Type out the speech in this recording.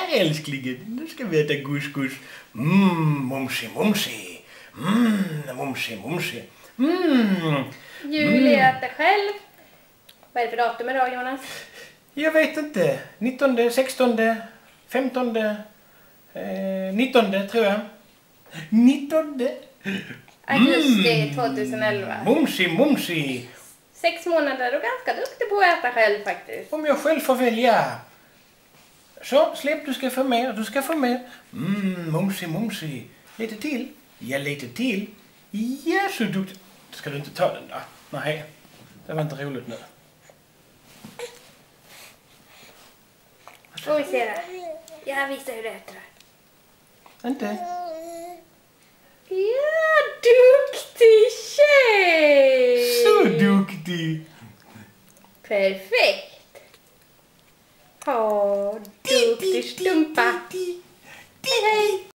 här älsklingen. Nu ska vi äta guss. Mumsi. Mumsi. Julia äter själv. Vad är det för datum idag, Jonas? Jag vet inte. 19, 16, 15, 19 tror jag. 19. Augusti 2011. Mumsi. 6 månader och ganska duktig på att äta själv faktiskt. Om jag själv får välja. Så, släpp, du ska få mer. Mumsi. Lite till. Ja, lite till. Ja, så duktig. Ska du inte ta den då? Nej, det var inte roligt nu. Får vi se det. Jag visar hur det äter. Inte? Ja, duktig tjej! Så duktig! Perfekt! Duktig stumpa!